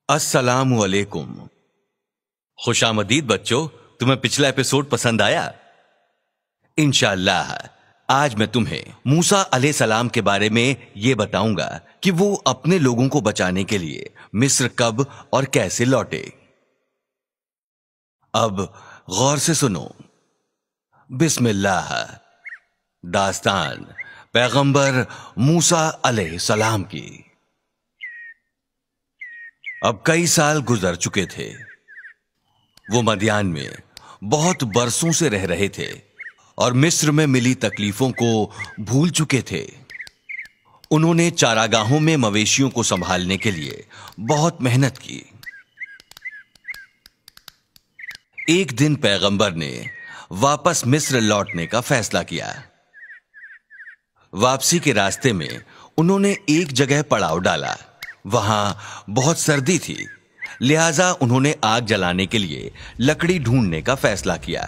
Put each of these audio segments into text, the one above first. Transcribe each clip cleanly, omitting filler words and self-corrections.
अस्सलाम वालेकुम। खुश आमदीद बच्चों, तुम्हें पिछला एपिसोड पसंद आया? इंशाअल्लाह आज मैं तुम्हें मूसा अलैहिस्सलाम के बारे में यह बताऊंगा कि वो अपने लोगों को बचाने के लिए मिस्र कब और कैसे लौटे। अब गौर से सुनो। बिस्मिल्लाह। दास्तान पैगंबर मूसा अलैहिस्सलाम की। अब कई साल गुजर चुके थे। वो मदियान में बहुत बरसों से रह रहे थे और मिस्र में मिली तकलीफों को भूल चुके थे। उन्होंने चारागाहों में मवेशियों को संभालने के लिए बहुत मेहनत की। एक दिन पैगंबर ने वापस मिस्र लौटने का फैसला किया। वापसी के रास्ते में उन्होंने एक जगह पड़ाव डाला। वहां बहुत सर्दी थी, लिहाजा उन्होंने आग जलाने के लिए लकड़ी ढूंढने का फैसला किया।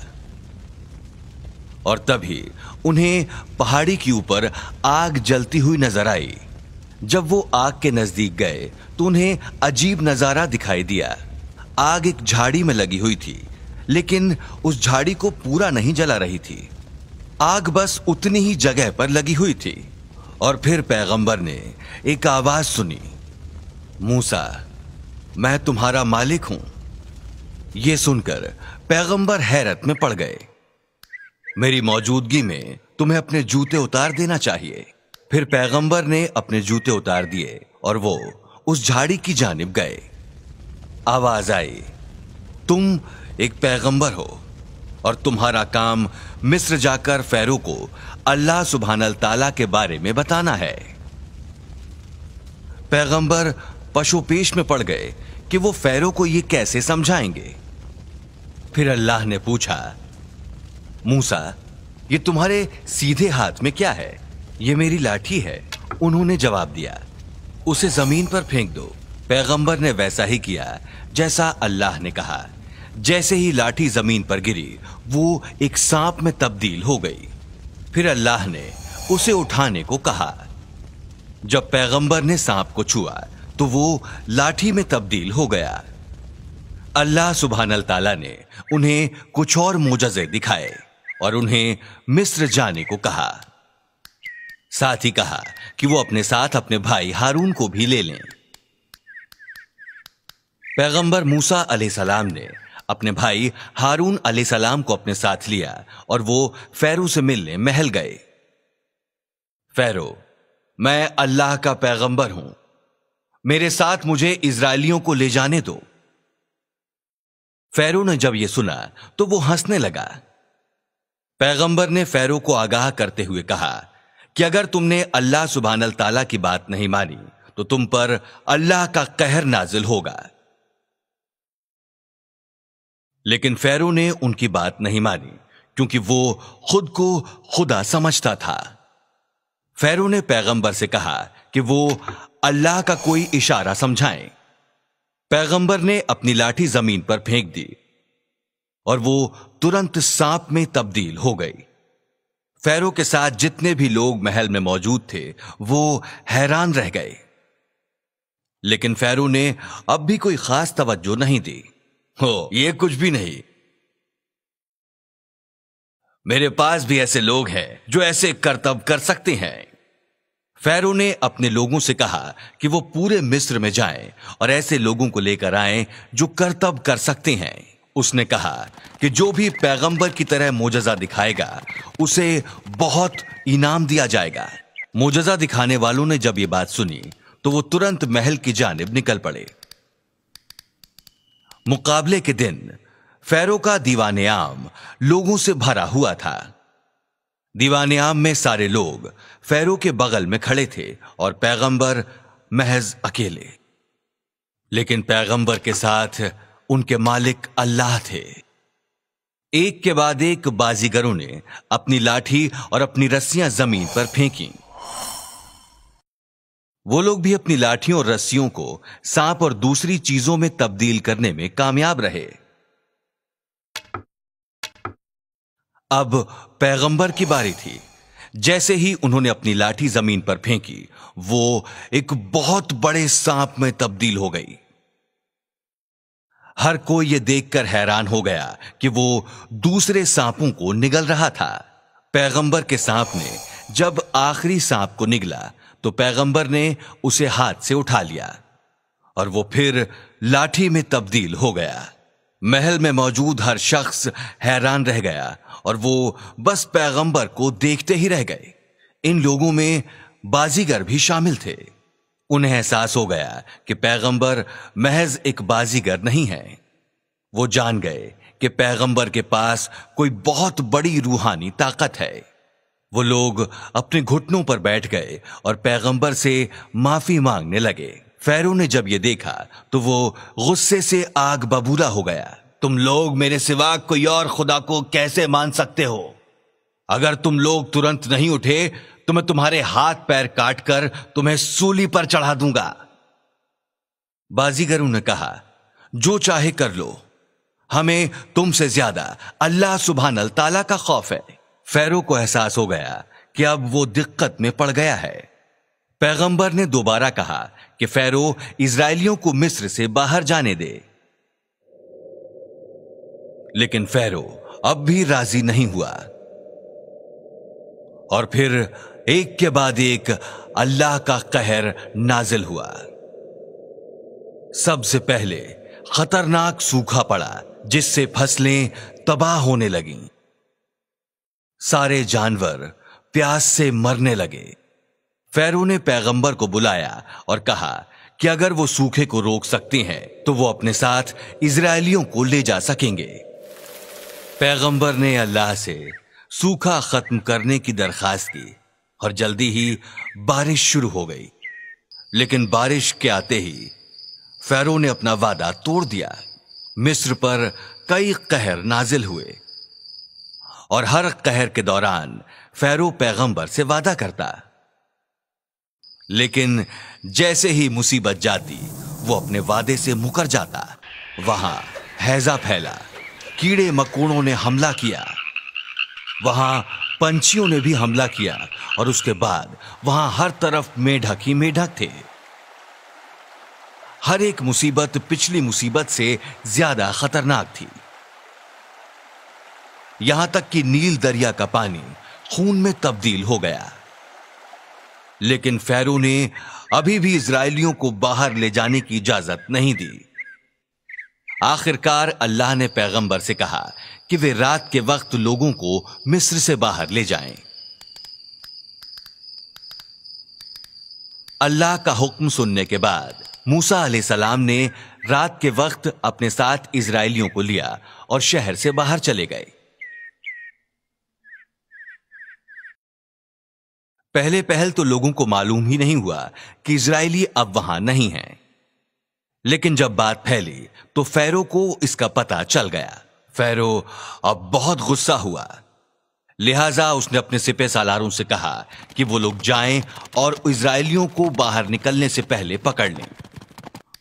और तभी उन्हें पहाड़ी के ऊपर आग जलती हुई नजर आई। जब वो आग के नजदीक गए तो उन्हें अजीब नजारा दिखाई दिया। आग एक झाड़ी में लगी हुई थी, लेकिन उस झाड़ी को पूरा नहीं जला रही थी। आग बस उतनी ही जगह पर लगी हुई थी। और फिर पैगंबर ने एक आवाज सुनी, मूसा, मैं तुम्हारा मालिक हूं। यह सुनकर पैगंबर हैरत में पड़ गए। मेरी मौजूदगी में तुम्हें अपने जूते उतार देना चाहिए। फिर पैगंबर ने अपने जूते उतार दिए और वो उस झाड़ी की जानिब गए। आवाज आई, तुम एक पैगंबर हो और तुम्हारा काम मिस्र जाकर फैरो को अल्लाह सुब्हानल ताला के बारे में बताना है। पैगंबर पशुपेश में पड़ गए कि वो फैरो को ये कैसे समझाएंगे। फिर अल्लाह ने पूछा, मूसा, ये तुम्हारे सीधे हाथ में क्या है? ये मेरी लाठी है। उन्होंने जवाब दिया, उसे जमीन पर फेंक दो। पैगंबर ने वैसा ही किया जैसा अल्लाह ने कहा। जैसे ही लाठी जमीन पर गिरी, वो एक सांप में तब्दील हो गई। फिर अल्लाह ने उसे उठाने को कहा। जब पैगंबर ने सांप को छुआ तो वो लाठी में तब्दील हो गया। अल्लाह सुब्हानल ताला ने उन्हें कुछ और मोजज़े दिखाए और उन्हें मिस्र जाने को कहा। साथ ही कहा कि वो अपने साथ अपने भाई हारून को भी ले लें। पैगंबर मूसा अलैहिस्सलाम ने अपने भाई हारून अलैहिस्सलाम को अपने साथ लिया और वो फैरो से मिलने महल गए। फैरो, मैं अल्लाह का पैगंबर हूं, मेरे साथ मुझे इजराइलियों को ले जाने दो। फैरो ने जब यह सुना तो वो हंसने लगा। पैगंबर ने फैरो को आगाह करते हुए कहा कि अगर तुमने अल्लाह सुब्हानल ताला की बात नहीं मानी तो तुम पर अल्लाह का कहर नाजिल होगा। लेकिन फैरो ने उनकी बात नहीं मानी क्योंकि वो खुद को खुदा समझता था। फैरो ने पैगंबर से कहा कि वो अल्लाह का कोई इशारा समझाएं। पैगंबर ने अपनी लाठी जमीन पर फेंक दी और वो तुरंत सांप में तब्दील हो गई। फैरो के साथ जितने भी लोग महल में मौजूद थे वो हैरान रह गए। लेकिन फैरो ने अब भी कोई खास तवज्जो नहीं दी। ये कुछ भी नहीं, मेरे पास भी ऐसे लोग हैं जो ऐसे करतब कर सकते हैं। फैरो ने अपने लोगों से कहा कि वो पूरे मिस्र में जाएं और ऐसे लोगों को लेकर आएं जो करतब कर सकते हैं। उसने कहा कि जो भी पैगंबर की तरह मोजज़ा दिखाएगा उसे बहुत इनाम दिया जाएगा। मोजज़ा दिखाने वालों ने जब ये बात सुनी तो वो तुरंत महल की जानिब निकल पड़े। मुकाबले के दिन फैरो का दीवाने आम लोगों से भरा हुआ था। दीवाने आम में सारे लोग फैरो के बगल में खड़े थे और पैगंबर महज अकेले। लेकिन पैगंबर के साथ उनके मालिक अल्लाह थे। एक के बाद एक बाजीगरों ने अपनी लाठी और अपनी रस्सियां जमीन पर फेंकी। वो लोग भी अपनी लाठियों और रस्सियों को सांप और दूसरी चीजों में तब्दील करने में कामयाब रहे। अब पैगंबर की बारी थी। जैसे ही उन्होंने अपनी लाठी जमीन पर फेंकी, वो एक बहुत बड़े सांप में तब्दील हो गई। ہر کوئی یہ دیکھ کر حیران ہو گیا کہ وہ دوسرے سانپوں کو نگل رہا تھا۔ پیغمبر کے سانپ نے جب آخری سانپ کو نگلا تو پیغمبر نے اسے ہاتھ سے اٹھا لیا اور وہ پھر لاٹھی میں تبدیل ہو گیا۔ محل میں موجود ہر شخص حیران رہ گیا اور وہ بس پیغمبر کو دیکھتے ہی رہ گئے۔ ان لوگوں میں بازیگر بھی شامل تھے۔ انہیں احساس ہو گیا کہ پیغمبر محض ایک بازیگر نہیں ہے۔ وہ جان گئے کہ پیغمبر کے پاس کوئی بہت بڑی روحانی طاقت ہے۔ وہ لوگ اپنے گھٹنوں پر بیٹھ گئے اور پیغمبر سے معافی مانگنے لگے۔ فیرو نے جب یہ دیکھا تو وہ غصے سے آگ ببولا ہو گیا۔ تم لوگ میرے سوا کوئی اور خدا کو کیسے مان سکتے ہو؟ اگر تم لوگ ترنت نہیں اٹھے تو میں تمہارے ہاتھ پیر کاٹ کر تمہیں سولی پر چڑھا دوں گا۔ بازیگروں نے کہا، جو چاہے کر لو، ہمیں تم سے زیادہ اللہ سبحانہ تعالیٰ کا خوف ہے۔ فیرو کو احساس ہو گیا کہ اب وہ دقت میں پڑ گیا ہے۔ پیغمبر نے دوبارہ کہا کہ فیرو اسرائیلیوں کو مصر سے باہر جانے دے، لیکن فیرو اب بھی راضی نہیں ہوا۔ اور پھر ایک کے بعد ایک اللہ کا قہر نازل ہوا۔ سب سے پہلے خطرناک سوکھا پڑا جس سے فصلیں تباہ ہونے لگیں۔ سارے جانور پیاس سے مرنے لگے۔ فیرو نے پیغمبر کو بلایا اور کہا کہ اگر وہ سوکھے کو روک سکتے ہیں تو وہ اپنے ساتھ اسرائیلیوں کو لے جا سکیں گے۔ پیغمبر نے اللہ سے سوکھا ختم کرنے کی درخواست کی اور جلدی ہی بارش شروع ہو گئی۔ لیکن بارش کے آتے ہی فیرو نے اپنا وعدہ توڑ دیا۔ مصر پر کئی قہر نازل ہوئے اور ہر قہر کے دوران فیرو پیغمبر سے وعدہ کرتا، لیکن جیسے ہی مصیبت جاتی وہ اپنے وعدے سے مکر جاتا۔ وہاں ہیضہ پھیلا، کیڑے مکوڑوں نے حملہ کیا، وہاں پنچھیوں نے بھی حملہ کیا اور اس کے بعد وہاں ہر طرف میڈک ہی میڈک تھے۔ ہر ایک مصیبت پچھلی مصیبت سے زیادہ خطرناک تھی، یہاں تک کہ نیل دریا کا پانی خون میں تبدیل ہو گیا۔ لیکن فیرو نے ابھی بھی اسرائیلیوں کو باہر لے جانے کی اجازت نہیں دی۔ آخرکار اللہ نے پیغمبر سے کہا کہ وہ رات کے وقت لوگوں کو مصر سے باہر لے جائیں۔ اللہ کا حکم سننے کے بعد موسیٰ علیہ السلام نے رات کے وقت اپنے ساتھ اسرائیلیوں کو لیا اور شہر سے باہر چلے گئے۔ پہلے پہل تو لوگوں کو معلوم ہی نہیں ہوا کہ اسرائیلی اب وہاں نہیں ہیں، لیکن جب بات پھیلی تو فیرو کو اس کا پتہ چل گیا۔ فیرو اب بہت غصہ ہوا، لہذا اس نے اپنے سپہ سالاروں سے کہا کہ وہ لوگ جائیں اور اسرائیلیوں کو باہر نکلنے سے پہلے پکڑ لیں۔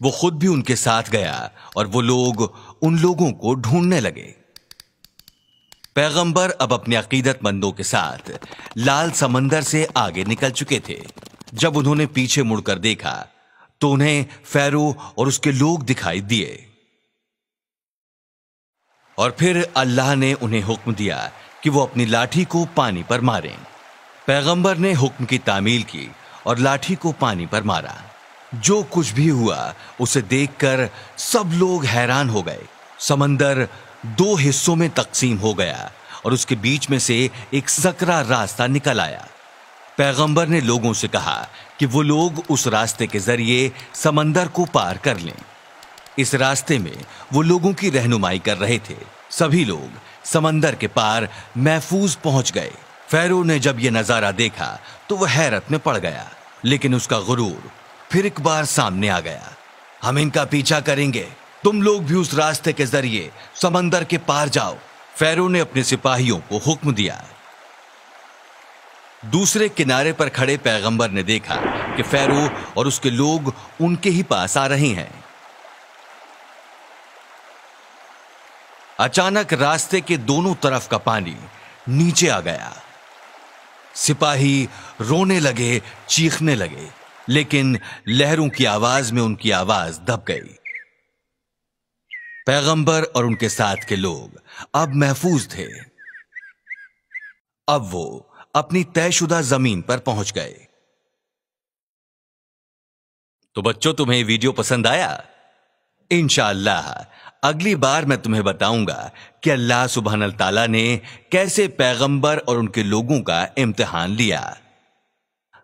وہ خود بھی ان کے ساتھ گیا اور وہ لوگ ان لوگوں کو ڈھونڈنے لگے۔ پیغمبر اب اپنے عقیدت مندوں کے ساتھ لال سمندر سے آگے نکل چکے تھے۔ جب انہوں نے پیچھے مڑ کر دیکھا تو انہیں فیرو اور اس کے لوگ دکھائی دیے، اور پھر اللہ نے انہیں حکم دیا کہ وہ اپنی لاٹھی کو پانی پر ماریں۔ پیغمبر نے حکم کی تعمیل کی اور لاٹھی کو پانی پر مارا۔ جو کچھ بھی ہوا اسے دیکھ کر سب لوگ حیران ہو گئے۔ سمندر 2 حصوں میں تقسیم ہو گیا اور اس کے بیچ میں سے ایک سکرا راستہ نکل آیا۔ پیغمبر نے لوگوں سے کہا کہ وہ لوگ اس راستے کے ذریعے سمندر کو پار کر لیں۔ اس راستے میں وہ لوگوں کی رہنمائی کر رہے تھے۔ سبھی لوگ سمندر کے پار محفوظ پہنچ گئے۔ فیرو نے جب یہ نظارہ دیکھا تو وہ حیرت میں پڑ گیا، لیکن اس کا غرور پھر ایک بار سامنے آ گیا۔ ہم ان کا پیچھا کریں گے، تم لوگ بھی اس راستے کے ذریعے سمندر کے پار جاؤ۔ فیرو نے اپنے سپاہیوں کو حکم دیا۔ دوسرے کنارے پر کھڑے پیغمبر نے دیکھا کہ فیرو اور اس کے لوگ ان کے ہی پاس آ رہے ہیں۔ اچانک راستے کے دونوں طرف کا پانی نیچے آ گیا۔ سپاہی رونے لگے، چیخنے لگے، لیکن لہروں کی آواز میں ان کی آواز دب گئی۔ पैगंबर और उनके साथ के लोग अब महफूज थे। अब वो अपनी तयशुदा जमीन पर पहुंच गए। तो बच्चों, तुम्हें वीडियो पसंद आया? इंशाअल्लाह अगली बार मैं तुम्हें बताऊंगा कि अल्लाह सुब्हानल ताला ने कैसे पैगंबर और उनके लोगों का इम्तिहान लिया।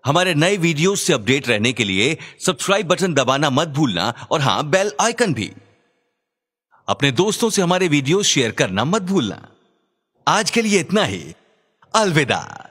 हमारे नए वीडियोस से अपडेट रहने के लिए सब्सक्राइब बटन दबाना मत भूलना, और हां, बेल आइकन भी। अपने दोस्तों से हमारे वीडियोस शेयर करना मत भूलना। आज के लिए इतना ही। अलविदा।